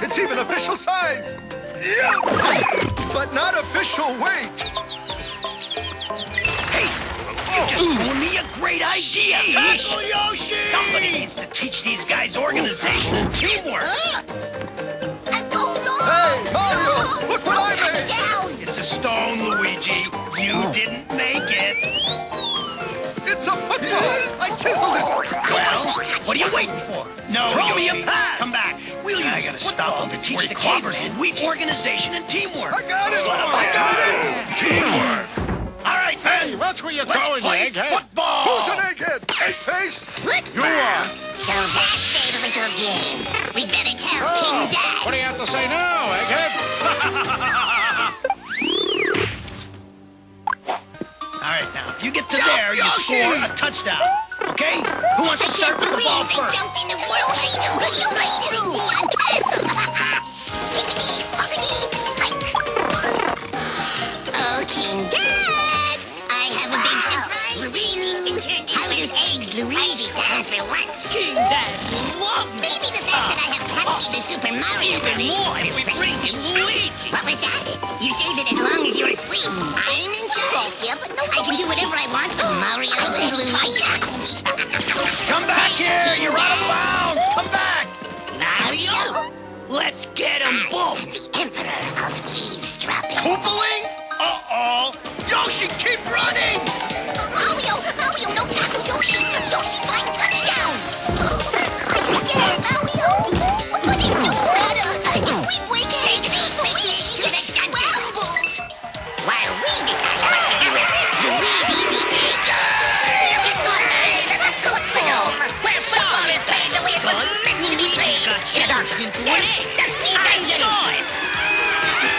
It's even official size! Yeah! But not official weight! Hey! You just threw me a great idea! Tackle Yoshi! Somebody needs to teach these guys organization and teamwork! Hey, Mario! Look what I made! It's a stone, Luigi. You didn't make it. It's a football! I chiseled it! Well, what are you waiting for? No, throw me a pass! Come back. We'll use gotta stop them to teach the cavemen organization and teamwork. I got it! I got it! Teamwork! All right, Ben. That's where you're Let's going, play egghead. football! Who's an egghead? Eggface? You are. So that's their little game. We better tell King Dad. What do you have to say now, egghead? All right, now, if you get to there, you score a touchdown. Okay? Who wants to start with the ball They first? jumped in the Yoshi. You made it in Neon Castle. Oh, King Dad, I have a big surprise for you. How does Eggs Luigi sound for lunch? King Dad, love me. Maybe the fact that I have captured the Super Mario Even Brothers more will if we thank bring you. Luigi. What was that? You say that as long as you're asleep, I'm in charge. Yeah, but no, I can do whatever I want with Mario and Luigi. Come back here! You're out of bounds! Come back! Mario? Let's get them both. The Emperor of Eavesdropping. Koopalings? Uh-oh! Yoshi, keep running! Mario, no tackle Yoshi. Yoshi, find touchdown. I'm scared, Mario. What do you do, Rada? If we break it, Luigi gets scrambled. While we decide what to do with Luigi the Egg. Where football is played the way it was meant to be played. In a dark, dusty dungeon.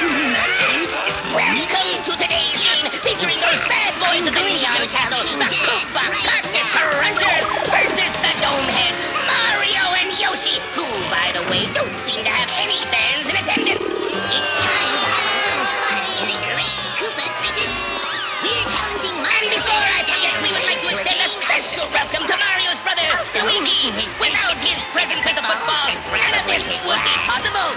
You mean that egg is Welcome to today's game, featuring those bad boys of the Neon Castle, the Koopa Cactus Crunchers versus the Domehead, Mario and Yoshi, who, by the way, don't seem to have any fans in attendance. It's time to have a little fun in the great Koopa tradition. We're challenging Mario. And before I forget, we would like to extend a special welcome to Mario's brother, Luigi. Without his presence at the football, none of this would be possible.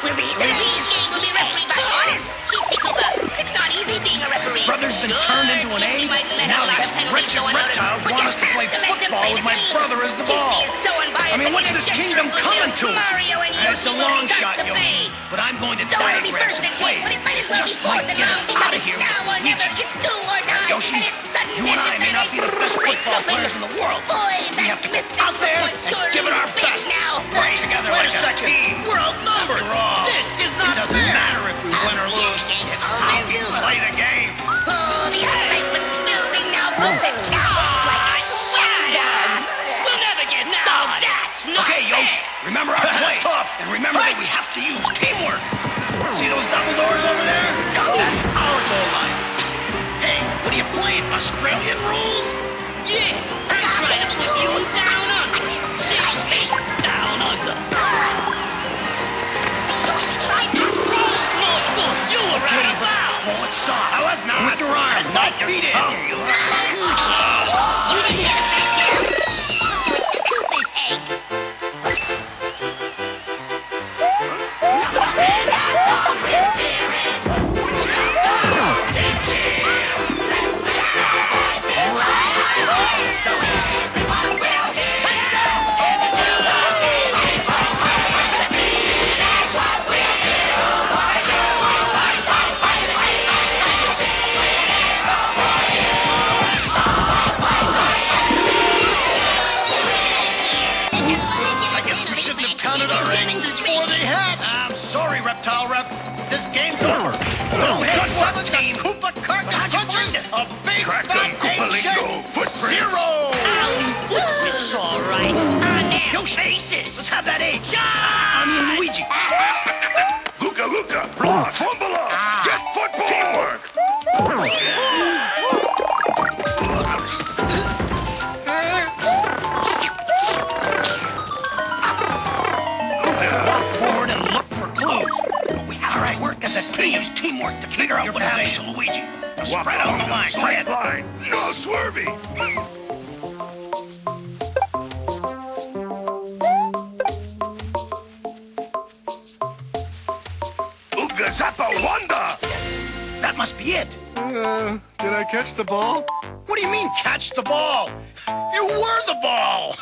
Today's game will be refereed by honest Sheepsy Koopa. It's not easy being a referee. brother's been turned into an egg? Now these wretched reptiles want us to play football with my brother as the ball. I mean, what's this kingdom coming to? It's a long shot, Yoshi, but I'm going to diagram some plays. Just might get us out of here with Luigi. Yoshi, you and I may not be the best football players in the world. We have to go out there and give it our best. Work together like a team. We're outnumbered. After all, this is not fair. It doesn't matter if we win or lose. It's how we play the game. Oh, the excitement's building now. Like such dogs. We'll never get started. That's not Okay, Yoshi, remember our plays. And remember that we have to use teamwork. See those double doors over there? That's our goal line. Hey, what are you playing? Australian rules? Yeah, I'm trying to put you down under. 6 feet down under. Yoshi, try pass play. Not good. You were out of bounds. Oh, it's soft. I was not. With your arm, not your tongue. Who cares? You didn't get a first down. So it's the Koopa's egg. I guess we shouldn't have counted our eggs before they hatch. I'm sorry, Reptile Rep. This game's over. Don't hit one team. Koopa Carcass Crunchers. A big fat egg-shaped zero. Alley footprints, all right. On their Yoshi, faces. let's have that egg. Shine! I mean, Luigi. Luca, block, fumble up, get football! Teamwork! Walk forward and look for clues. All right, work as a team. Use teamwork to figure out what happened to Luigi. Spread out the line. Straight line. No swerving. Ooga Zappa Wanda! That must be it. Did I catch the ball? What do you mean, catch the ball? You were the ball.